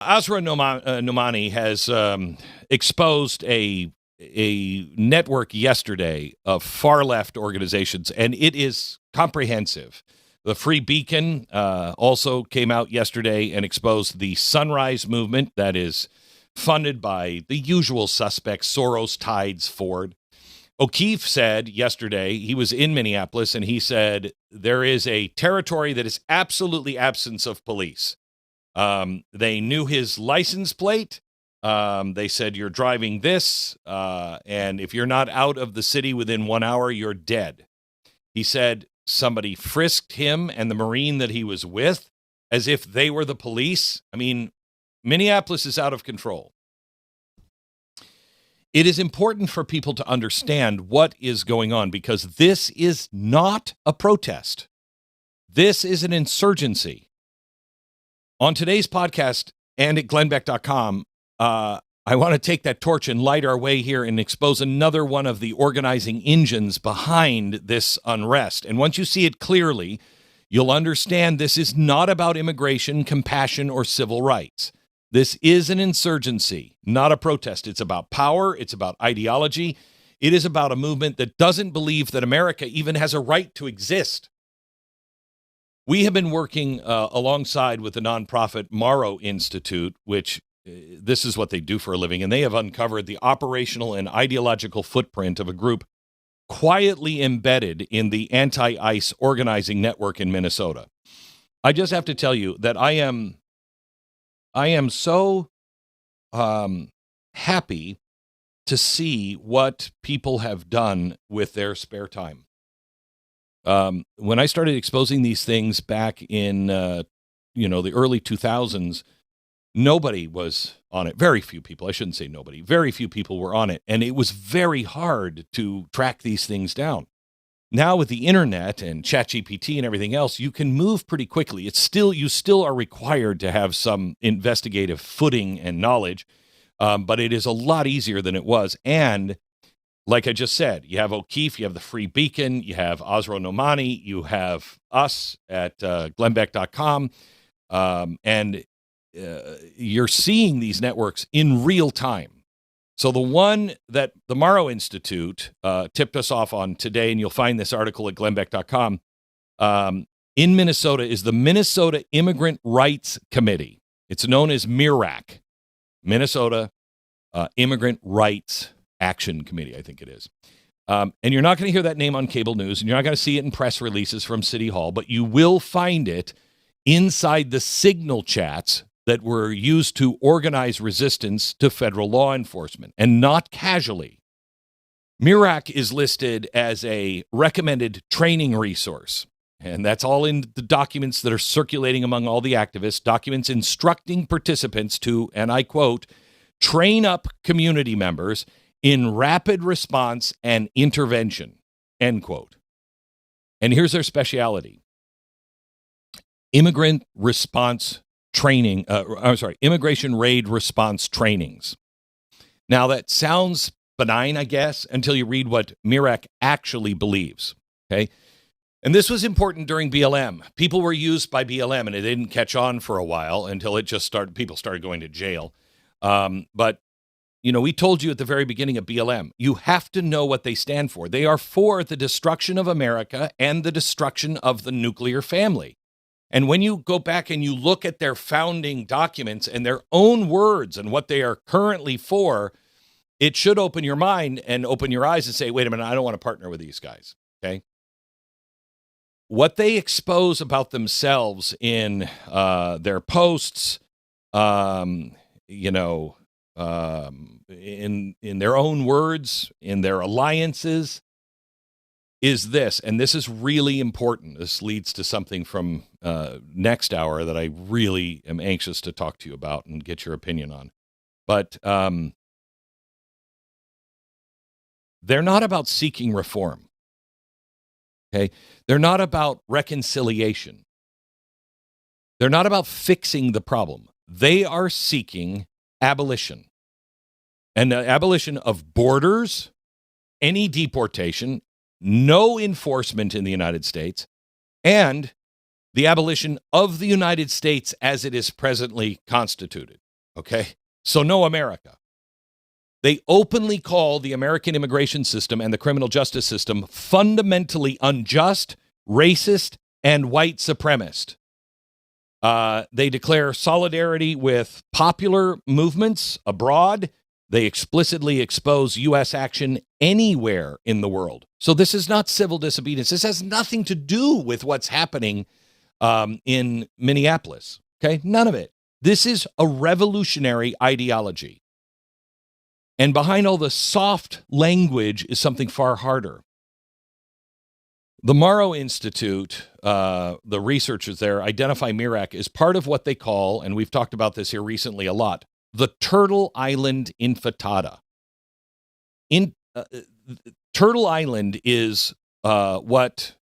Asra Nomani has exposed a network yesterday of far-left organizations, and it is comprehensive. The Free Beacon also came out yesterday and exposed the Sunrise Movement that is funded by the usual suspects, Soros, Tides, Ford. O'Keefe said yesterday, he was in Minneapolis, and he said there is a territory that is absolutely absence of police. They knew his license plate. They said, you're driving this, and if you're not out of the city within 1 hour, you're dead. He said somebody frisked him and the Marine that he was with as if they were the police. I mean, Minneapolis is out of control. It is important for people to understand what is going on, because this is not a protest. This is an insurgency. On today's podcast and at glennbeck.com, I want to take that torch and light our way here and expose another one of the organizing engines behind this unrest. And once you see it clearly, you'll understand this is not about immigration, compassion, or civil rights. This is an insurgency, not a protest. It's about power. It's about ideology. It is about a movement that doesn't believe that America even has a right to exist. We have been working alongside with the nonprofit Mauro Institute, which this is what they do for a living, and they have uncovered the operational and ideological footprint of a group quietly embedded in the anti-ICE organizing network in Minnesota. I just have to tell you that I am so happy to see what people have done with their spare time. When I started exposing these things back in, the early 2000s, nobody was on it. Very few people. I shouldn't say nobody. Very few people were on it. And it was very hard to track these things down. Now with the internet and ChatGPT and everything else, you can move pretty quickly. You still are required to have some investigative footing and knowledge, but it is a lot easier than it was. And like I just said, you have O'Keefe, you have the Free Beacon, you have Asra Nomani, you have us at glennbeck.com, and you're seeing these networks in real time. So the one that the Mauro Institute tipped us off on today, and you'll find this article at glennbeck.com, in Minnesota is the Minnesota Immigrant Rights Committee. It's known as MIRAC, Minnesota Immigrant Rights Action Committee, I think it is. And you're not going to hear that name on cable news, and you're not going to see it in press releases from City Hall, but you will find it inside the signal chats that were used to organize resistance to federal law enforcement, and not casually. MIRAC is listed as a recommended training resource, and that's all in the documents that are circulating among all the activists, documents instructing participants to, and I quote, train up community members in rapid response and intervention, end quote. And here's their specialty. Immigration raid response trainings. Now that sounds benign, I guess, until you read what MIRAC actually believes, okay? And this was important during BLM. People were used by BLM, and it didn't catch on for a while until people started going to jail. But we told you at the very beginning of BLM, you have to know what they stand for. They are for the destruction of America and the destruction of the nuclear family. And when you go back and you look at their founding documents and their own words and what they are currently for, it should open your mind and open your eyes and say, wait a minute, I don't want to partner with these guys, okay? What they expose about themselves in their posts, in their own words, in their alliances, is this, and this is really important. This leads to something from next hour that I really am anxious to talk to you about and get your opinion on. But they're not about seeking reform. Okay? They're not about reconciliation. They're not about fixing the problem. They are seeking abolition. And the abolition of borders, any deportation, no enforcement in the United States, and the abolition of the United States as it is presently constituted. Okay? So no America. They openly call the American immigration system and the criminal justice system fundamentally unjust, racist, and white supremacist. They declare solidarity with popular movements abroad. They explicitly expose U.S. action anywhere in the world. So this is not civil disobedience. This has nothing to do with what's happening in Minneapolis. Okay, none of it. This is a revolutionary ideology. And behind all the soft language is something far harder. The Mauro Institute, the researchers there identify MIRAC as part of what they call, and we've talked about this here recently a lot, the Turtle Island Intifada. Turtle Island is what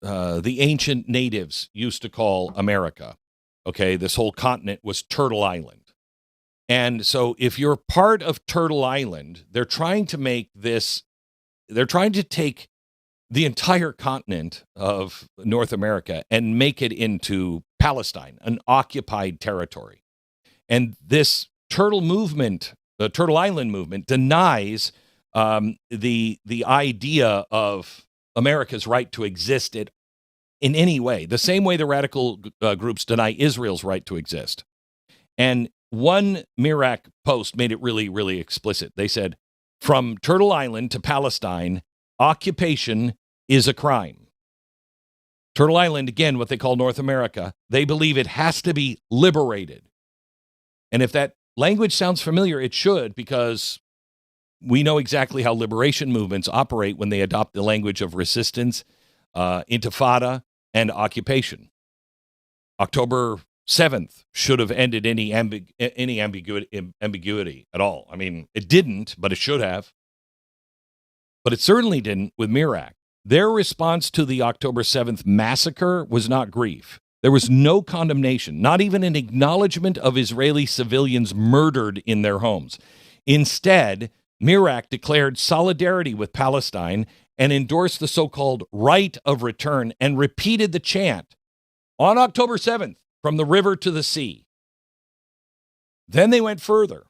the ancient natives used to call America. Okay, this whole continent was Turtle Island. And so if you're part of Turtle Island, they're trying to take the entire continent of North America and make it into Palestine, an occupied territory. And this turtle movement, the Turtle Island movement, denies the idea of America's right to exist in any way, the same way the radical groups deny Israel's right to exist. And one MIRAC post made it really, really explicit. They said, from Turtle Island to Palestine, occupation is a crime. Turtle Island, again, what they call North America, they believe it has to be liberated. And if that language sounds familiar, it should, because we know exactly how liberation movements operate when they adopt the language of resistance, intifada, and occupation. October 7th should have ended any ambiguity at all. I mean, it didn't, but it should have. But it certainly didn't with MIRAC. Their response to the October 7th massacre was not grief. There was no condemnation, not even an acknowledgement of Israeli civilians murdered in their homes. Instead, MIRAC declared solidarity with Palestine and endorsed the so-called right of return and repeated the chant on October 7th, from the river to the sea. Then they went further.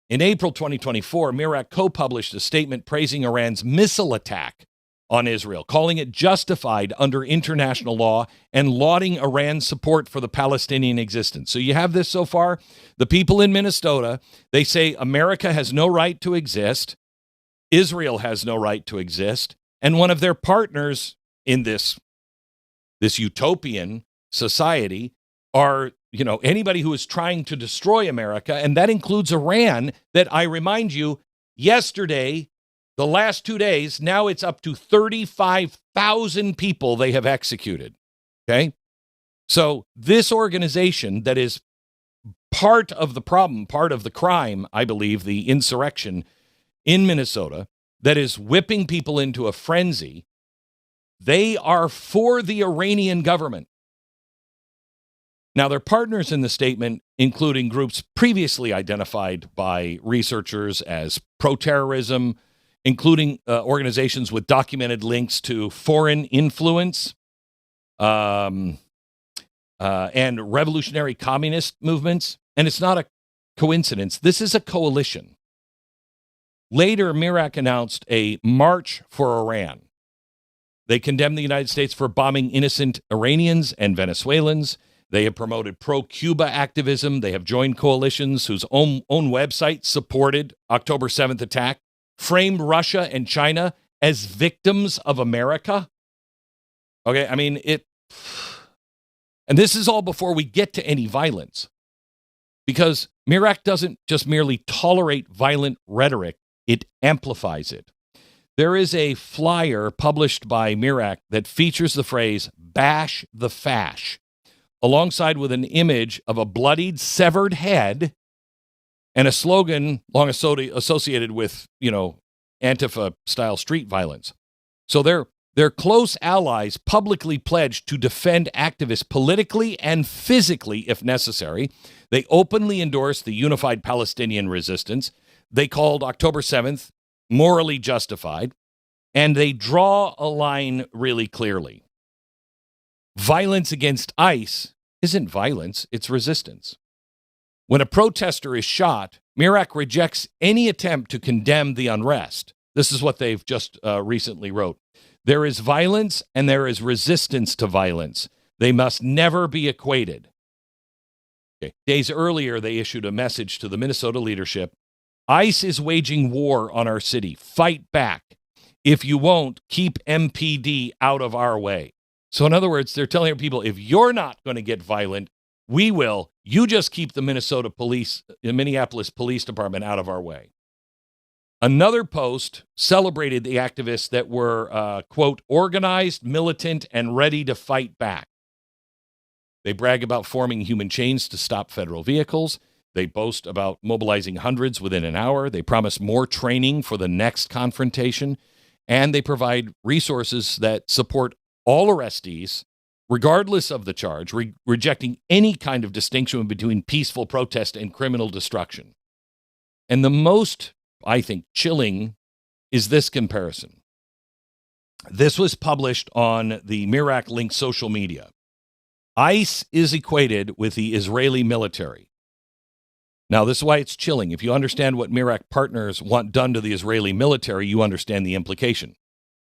In April 2024, MIRAC co-published a statement praising Iran's missile attack on Israel, calling it justified under international law and lauding Iran's support for the Palestinian existence. So you have this so far. The people in Minnesota, they say America has no right to exist. Israel has no right to exist. And one of their partners in this utopian society are, anybody who is trying to destroy America, and that includes Iran, that I remind you, yesterday, the last 2 days, now it's up to 35,000 people they have executed, okay? So this organization that is part of the problem, part of the crime, I believe, the insurrection in Minnesota, that is whipping people into a frenzy, they are for the Iranian government. Now, their partners in the statement, including groups previously identified by researchers as pro-terrorism, including organizations with documented links to foreign influence and revolutionary communist movements. And it's not a coincidence. This is a coalition. Later, MIRAC announced a march for Iran. They condemned the United States for bombing innocent Iranians and Venezuelans. They have promoted pro-Cuba activism. They have joined coalitions whose own website supported October 7th attack, framed Russia and China as victims of America. Okay, I mean, and this is all before we get to any violence, because MIRAC doesn't just merely tolerate violent rhetoric, it amplifies it. There is a flyer published by MIRAC that features the phrase, "bash the fash," alongside with an image of a bloodied, severed head and a slogan long associated with, Antifa-style street violence. So their close allies publicly pledged to defend activists politically and physically if necessary. They openly endorsed the unified Palestinian resistance. They called October 7th morally justified, and they draw a line really clearly. Violence against ICE isn't violence, it's resistance. When a protester is shot, MIRAC rejects any attempt to condemn the unrest. This is what they've just recently wrote. There is violence and there is resistance to violence. They must never be equated. Okay. Days earlier, they issued a message to the Minnesota leadership. ICE is waging war on our city. Fight back. If you won't, keep MPD out of our way. So in other words, they're telling people, if you're not going to get violent, we will. You just keep the Minneapolis Police Department out of our way. Another post celebrated the activists that were, quote, organized, militant, and ready to fight back. They brag about forming human chains to stop federal vehicles. They boast about mobilizing hundreds within an hour. They promise more training for the next confrontation. And they provide resources that support all arrestees, regardless of the charge, rejecting any kind of distinction between peaceful protest and criminal destruction. And the most, I think, chilling is this comparison. This was published on the MIRAC linked social media. ICE is equated with the Israeli military. Now, this is why it's chilling. If you understand what MIRAC partners want done to the Israeli military, you understand the implication.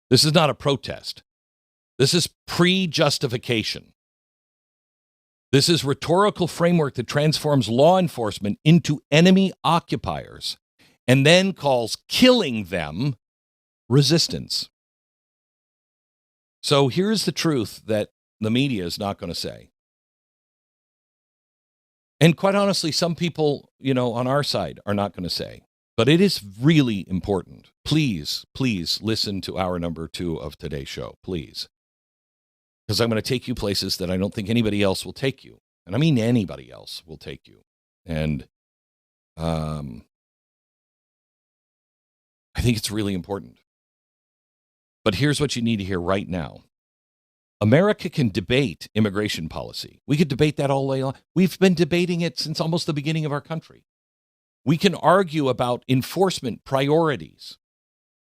This is not a protest. This is pre-justification. This is rhetorical framework that transforms law enforcement into enemy occupiers and then calls killing them resistance. So here's the truth that the media is not going to say. And quite honestly, some people, on our side are not going to say. But it is really important. Please, please listen to hour number 2 of today's show, please. Because I'm going to take you places that I don't think anybody else will take you. And I mean anybody else will take you. And I think it's really important. But here's what you need to hear right now. America can debate immigration policy. We could debate that all day long. We've been debating it since almost the beginning of our country. We can argue about enforcement priorities.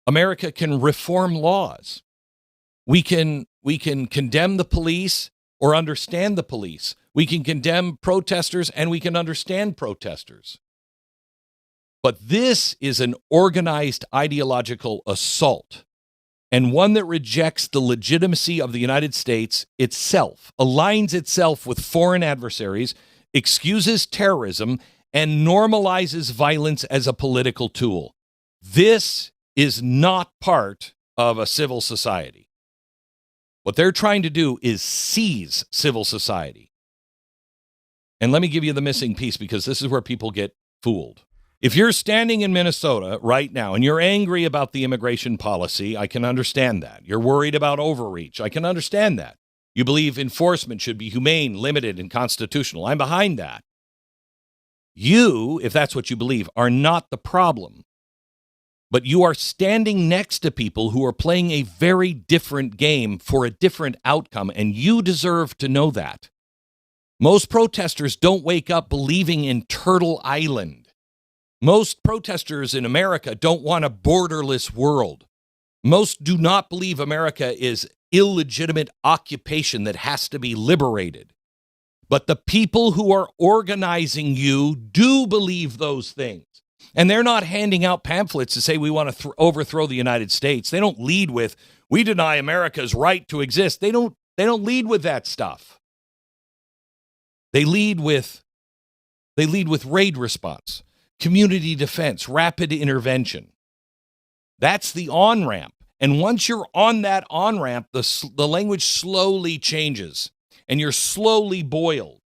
America can reform laws. We can condemn the police or understand the police. We can condemn protesters and we can understand protesters. But this is an organized ideological assault, and one that rejects the legitimacy of the United States itself, aligns itself with foreign adversaries, excuses terrorism, and normalizes violence as a political tool. This is not part of a civil society. What they're trying to do is seize civil society. And let me give you the missing piece, because this is where people get fooled. If you're standing in Minnesota right now and you're angry about the immigration policy, I can understand that. You're worried about overreach. I can understand that. You believe enforcement should be humane, limited, and constitutional. I'm behind that. You, if that's what you believe, are not the problem. But you are standing next to people who are playing a very different game for a different outcome, and you deserve to know that. Most protesters don't wake up believing in Turtle Island. Most protesters in America don't want a borderless world. Most do not believe America is illegitimate occupation that has to be liberated. But the people who are organizing you do believe those things. And they're not handing out pamphlets to say we want to overthrow the United States. They don't lead with, we deny America's right to exist. They don't lead with that stuff. They lead with raid response, community defense, rapid intervention. That's the on-ramp. And once you're on that on-ramp, the language slowly changes and you're slowly boiled.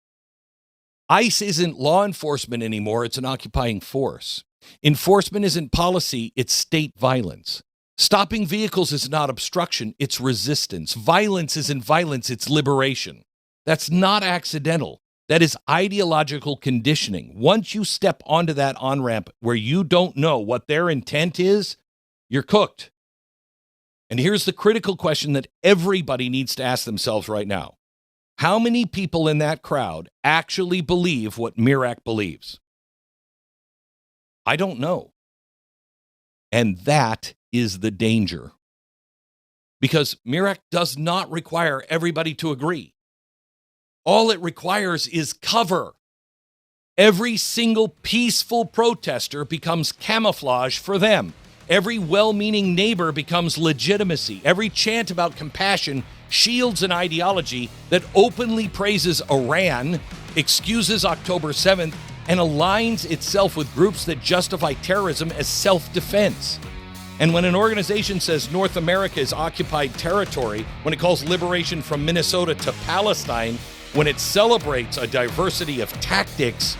ICE isn't law enforcement anymore. It's an occupying force. Enforcement isn't policy. It's state violence. Stopping vehicles is not obstruction. It's resistance. Violence isn't violence. It's liberation. That's not accidental. That is ideological conditioning. Once you step onto that on-ramp where you don't know what their intent is, you're cooked. And here's the critical question that everybody needs to ask themselves right now. How many people in that crowd actually believe what MIRAC believes? I don't know. And that is the danger. Because MIRAC does not require everybody to agree. All it requires is cover. Every single peaceful protester becomes camouflage for them. Every well-meaning neighbor becomes legitimacy. Every chant about compassion shields an ideology that openly praises Iran, excuses October 7th, and aligns itself with groups that justify terrorism as self-defense. And when an organization says North America is occupied territory, when it calls liberation from Minnesota to Palestine, when it celebrates a diversity of tactics,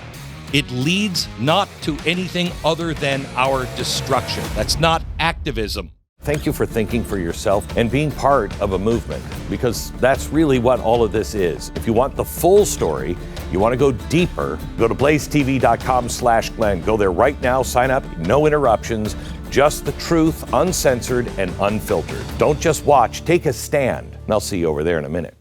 it leads not to anything other than our destruction. That's not activism. Thank you for thinking for yourself and being part of a movement, because that's really what all of this is. If you want the full story, you want to go deeper, go to blazetv.com/Glenn. Go there right now, sign up, no interruptions, just the truth, uncensored and unfiltered. Don't just watch, take a stand. And I'll see you over there in a minute.